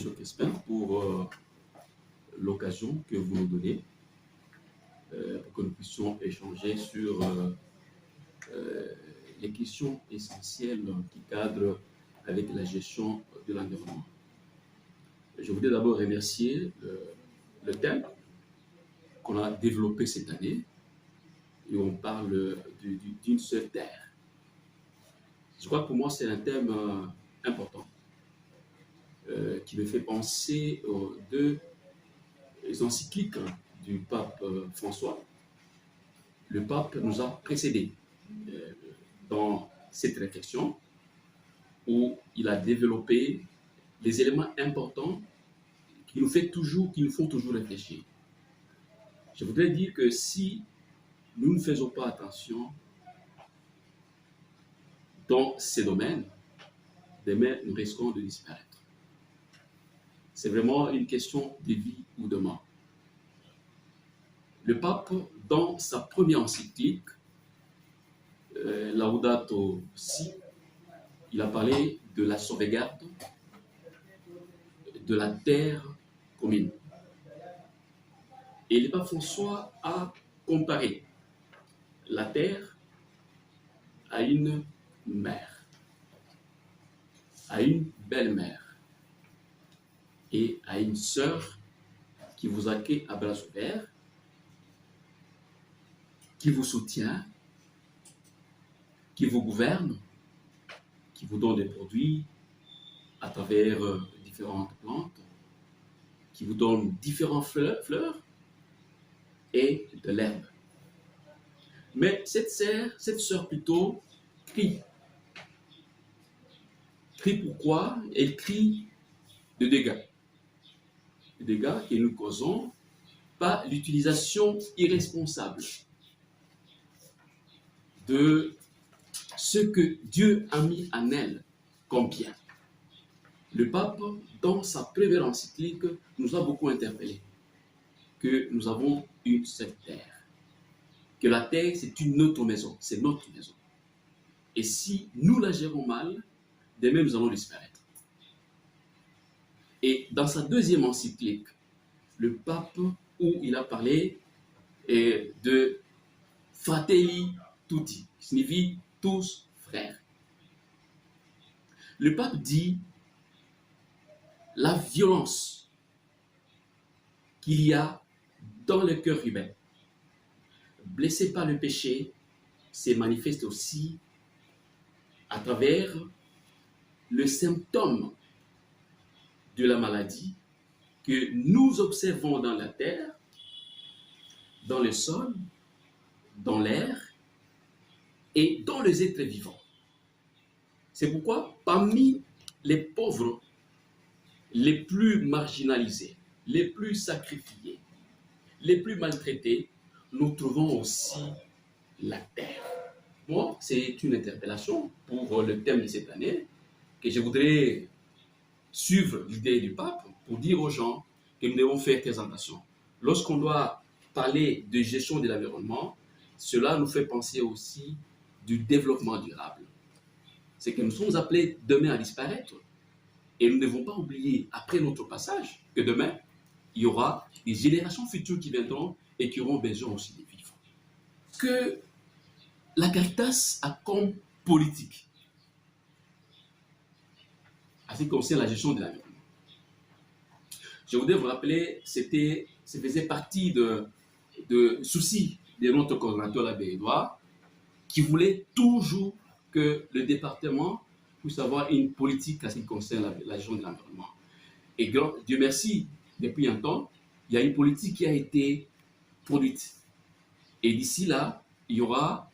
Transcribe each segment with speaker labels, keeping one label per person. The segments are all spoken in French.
Speaker 1: Crespin, pour l'occasion que vous nous donnez pour que nous puissions échanger sur les questions essentielles qui cadrent avec la gestion de l'environnement. Je voudrais d'abord remercier le thème qu'on a développé cette année et on parle d'une seule terre. Je crois que pour moi, c'est un thème important qui me fait penser aux deux encycliques du pape François. Le pape nous a précédés dans cette réflexion où il a développé les éléments importants qui nous font toujours réfléchir. Je voudrais dire que si nous ne faisons pas attention dans ces domaines, demain nous risquons de disparaître. C'est vraiment une question de vie ou de mort. Le pape, dans sa première encyclique, Laudato Si, il a parlé de la sauvegarde de la terre commune. Et le pape François a comparé la terre à une mère, à une belle-mère et à une sœur qui vous accueille à bras ouverts, qui vous soutient, qui vous gouverne, qui vous donne des produits à travers différentes plantes, qui vous donne différentes fleurs et de l'herbe. Mais cette sœur plutôt crie. Crie pourquoi? Elle crie de dégâts. De dégâts que nous causons par l'utilisation irresponsable de ce que Dieu a mis en elle comme bien. Le pape, dans sa première encyclique, nous a beaucoup interpellés que nous avons une seule terre, que la terre c'est notre maison, c'est notre maison. Et si nous la gérons mal, demain nous allons disparaître. Et dans sa deuxième encyclique, le pape, où il a parlé de Fratelli Tutti, qui signifie tous frères. Le pape dit la violence qu'il y a dans le cœur humain, blessé par le péché, se manifeste aussi à travers le symptôme de la maladie que nous observons dans la terre, dans le sol, dans l'air et dans les êtres vivants. C'est pourquoi parmi les pauvres, les plus marginalisés, les plus sacrifiés, les plus maltraités, nous trouvons aussi la terre. Moi, c'est une interpellation pour le thème de cette année que je voudrais suivre l'idée du pape pour dire aux gens que nous devons faire très attention. Lorsqu'on doit parler de gestion de l'environnement, cela nous fait penser aussi du développement durable. C'est que nous sommes appelés demain à disparaître. Et nous ne devons pas oublier, après notre passage, que demain, il y aura des générations futures qui viendront et qui auront besoin aussi de vivre. Que la Caritas a comme politique, en ce qui concerne la gestion de l'environnement. Je voudrais vous rappeler, ça faisait partie de soucis de notre coordinateur, l'abbé Edouard, qui voulait toujours que le département puisse avoir une politique en ce qui concerne la gestion de l'environnement. Et Dieu merci, depuis un temps, il y a une politique qui a été produite. Et d'ici là, il y aura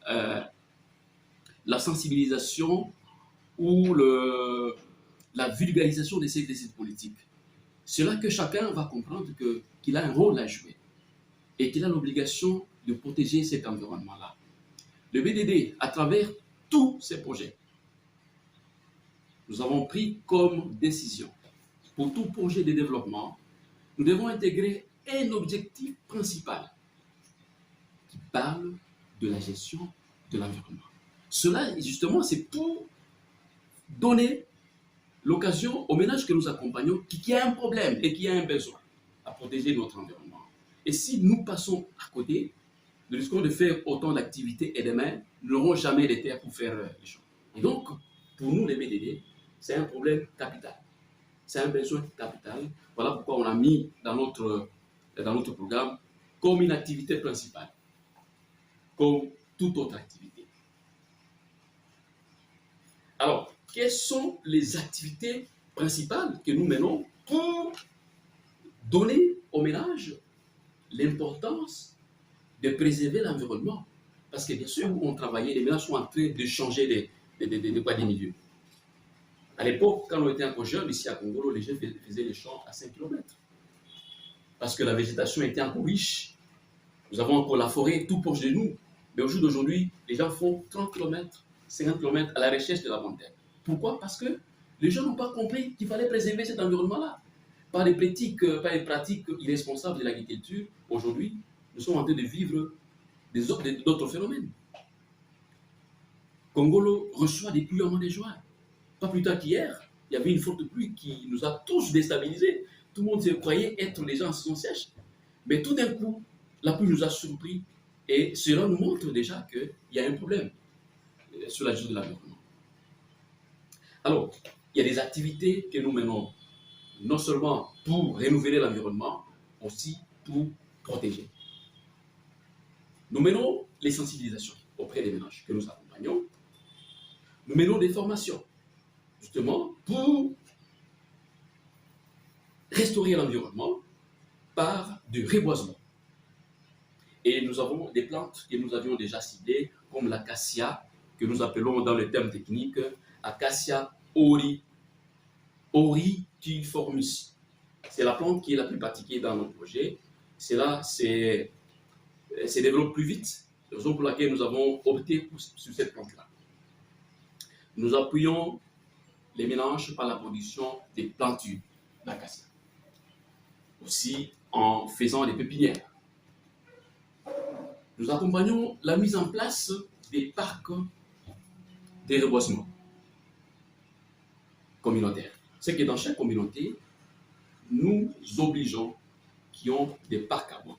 Speaker 1: la sensibilisation ou la vulgarisation de cette politique. C'est là que chacun va comprendre qu'il a un rôle à jouer et qu'il a l'obligation de protéger cet environnement-là. Le BDD, à travers tous ces projets, nous avons pris comme décision, pour tout projet de développement, nous devons intégrer un objectif principal qui parle de la gestion de l'environnement. Cela, justement, c'est pour donner l'occasion aux ménages que nous accompagnons qui a un problème et qui a un besoin à protéger notre environnement. Et si nous passons à côté, nous risquons de faire autant d'activités et demain, nous n'aurons jamais les terres pour faire les choses. Et donc, pour nous, les BDD, c'est un problème capital. C'est un besoin capital. Voilà pourquoi on a mis dans notre programme comme une activité principale, comme toute autre activité. Alors, quelles sont les activités principales que nous menons pour donner aux ménages l'importance de préserver l'environnement? Parce que bien sûr, où on travaillait, les ménages sont en train de changer des milieux. À l'époque, quand on était encore jeune, ici à Congolo, les gens faisaient les champs à 5 km. Parce que la végétation était encore riche. Nous avons encore la forêt tout proche de nous. Mais au jour d'aujourd'hui, les gens font 30 km, 50 km à la recherche de la montagne. Pourquoi? Parce que les gens n'ont pas compris qu'il fallait préserver cet environnement-là. Par les pratiques irresponsables de l'agriculture, aujourd'hui, nous sommes en train de vivre d'autres phénomènes. Congolo reçoit des pluies au mois de juin. Pas plus tard qu'hier, il y avait une forte pluie qui nous a tous déstabilisés. Tout le monde se croyait être les gens en saison sèche. Mais tout d'un coup, la pluie nous a surpris et cela nous montre déjà qu'il y a un problème sur la gestion de l'environnement. Alors, il y a des activités que nous menons non seulement pour renouveler l'environnement, aussi pour protéger. Nous menons les sensibilisations auprès des ménages que nous accompagnons. Nous menons des formations, justement, pour restaurer l'environnement par du reboisement. Et nous avons des plantes que nous avions déjà ciblées, comme l'acacia, que nous appelons dans le terme technique Acacia auriciformis. C'est la plante qui est la plus pratiquée dans nos projets. Cela se développe plus vite. C'est la raison pour laquelle nous avons opté sur cette plante-là. Nous appuyons les mélanges par la production des plantures d'acacia. Aussi en faisant des pépinières. Nous accompagnons la mise en place des parcs de reboisement communautaires. C'est que dans chaque communauté, nous obligeons qui ont des parcs à bois.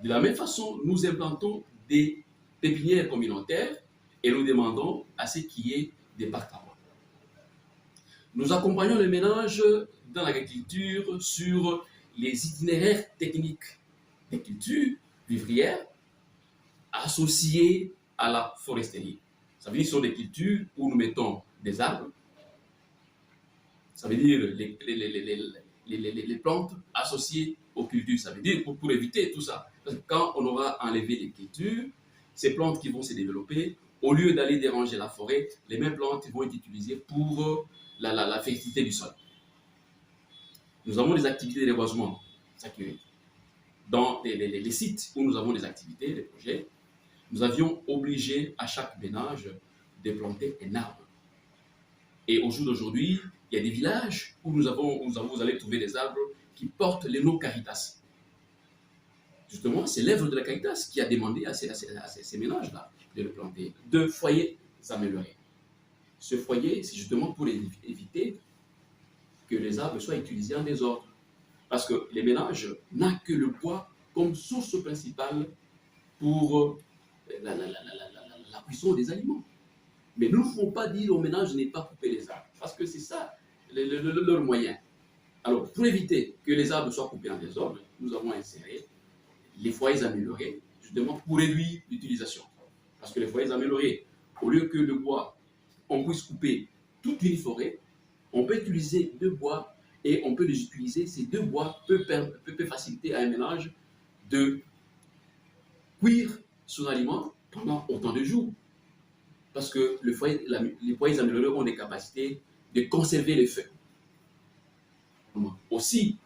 Speaker 1: De la même façon, nous implantons des pépinières communautaires et nous demandons à ce qu'il y ait des parcs à bois. Nous accompagnons les ménages dans l'agriculture sur les itinéraires techniques des cultures vivrières associées à la foresterie. Ça veut dire que ce sont des cultures où nous mettons des arbres. Ça veut dire les plantes associées aux cultures. Ça veut dire pour éviter tout ça. Parce que quand on aura enlevé les cultures, ces plantes qui vont se développer, au lieu d'aller déranger la forêt, les mêmes plantes vont être utilisées pour la fertilité du sol. Nous avons des activités de reboisement. Dans les sites où nous avons des activités, des projets, nous avions obligé à chaque ménage de planter un arbre. Et au jour d'aujourd'hui, il y a des villages où vous allez trouver des arbres qui portent les noms Caritas. Justement, c'est l'œuvre de la Caritas qui a demandé à ces ménages-là de le planter. 2 foyers améliorés. Ce foyer, c'est justement pour éviter que les arbres soient utilisés en désordre. Parce que les ménages n'ont que le bois comme source principale pour la cuisson des aliments. Mais nous ne pouvons pas dire aux ménages de ne pas couper les arbres, parce que c'est ça leur moyen. Alors, pour éviter que les arbres soient coupés en désordre, nous avons inséré les foyers améliorés, justement pour réduire l'utilisation. Parce que les foyers améliorés, au lieu que le bois, on puisse couper toute une forêt, on peut utiliser 2 bois et on peut les utiliser. Ces 2 bois peuvent faciliter à un ménage de cuire son aliment pendant autant de jours. Parce que les foyers améliorés ont des capacités de conserver les feux. Aussi,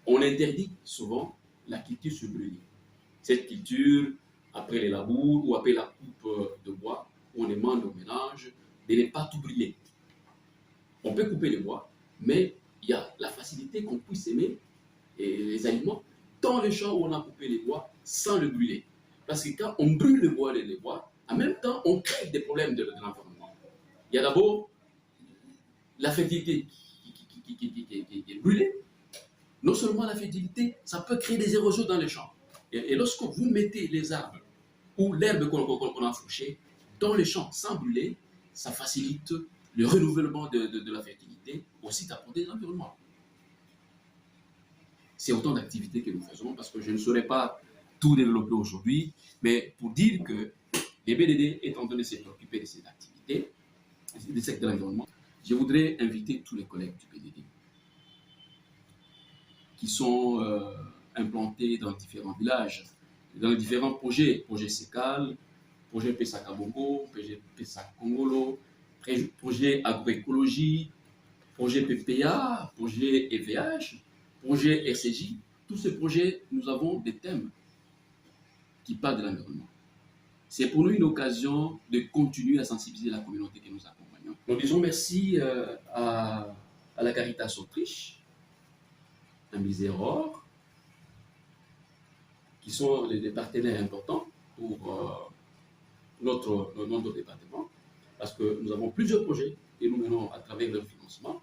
Speaker 1: on interdit souvent la culture sur brûlis. Cette culture, après les labours ou après la coupe de bois, on demande au ménage de ne pas tout brûler. On peut couper les bois, mais il y a la facilité qu'on puisse aimer les aliments dans les champs où on a coupé les bois sans le brûler. Parce que quand on brûle les bois, en même temps, on crée des problèmes de l'environnement. Il y a d'abord la fertilité qui est brûlée, non seulement la fertilité, ça peut créer des érosions dans les champs. Et lorsque vous mettez les arbres ou l'herbe qu'on a fauchée dans les champs sans brûler, ça facilite le renouvellement de la fertilité, aussi d'apporter l'environnement. C'est autant d'activités que nous faisons parce que je ne saurais pas tout développer aujourd'hui, mais pour dire que les BDD, étant donné s'est préoccupé de ces activités, des secteurs de l'environnement, je voudrais inviter tous les collègues du BDD qui sont implantés dans différents villages, dans les différents projets, projet SECAL, projet PESAC Bongo, projet PESAC Congolo, projet agroécologie, projet PPA, projet EVH, projet RCJ. Tous ces projets, nous avons des thèmes qui parlent de l'environnement. C'est pour nous une occasion de continuer à sensibiliser la communauté que nous accompagnons. Nous disons merci à la Caritas Autriche, à Miseror, qui sont des partenaires importants pour notre département, parce que nous avons plusieurs projets et nous menons à travers leur financement.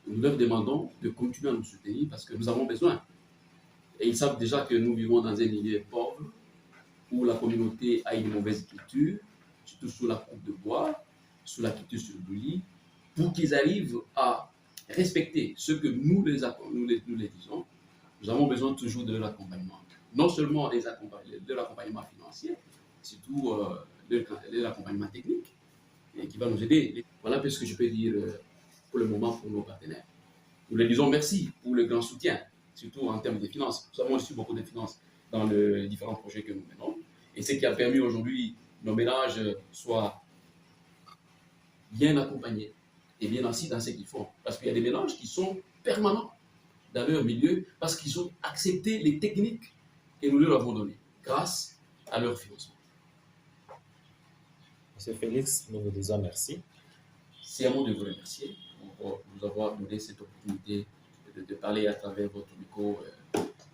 Speaker 1: Nous leur demandons de continuer à nous soutenir parce que nous avons besoin. Et ils savent déjà que nous vivons dans un milieu pauvre, où la communauté a une mauvaise culture, surtout sous la coupe de bois, sous la culture sur le lit, pour qu'ils arrivent à respecter ce que nous les disons. Nous avons besoin toujours de leur accompagnement. Non seulement de l'accompagnement financier, surtout de l'accompagnement technique, et qui va nous aider. Voilà ce que je peux dire pour le moment pour nos partenaires. Nous les disons merci pour le grand soutien, surtout en termes de finances. Nous avons reçu beaucoup de finances dans les différents projets que nous menons. Et ce qui a permis aujourd'hui nos ménages soient bien accompagnés et bien assis dans ce qu'ils font. Parce qu'il y a des ménages qui sont permanents dans leur milieu parce qu'ils ont accepté les techniques que nous leur avons données grâce à leur financement.
Speaker 2: Monsieur Félix, nous vous disons merci.
Speaker 1: C'est à moi de vous remercier pour nous avoir donné cette opportunité de parler à travers votre micro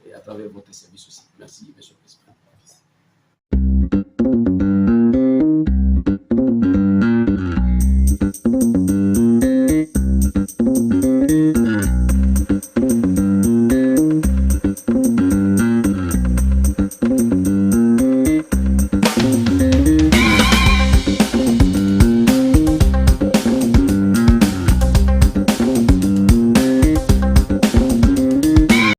Speaker 1: et à travers votre service aussi. Merci, Monsieur le Président.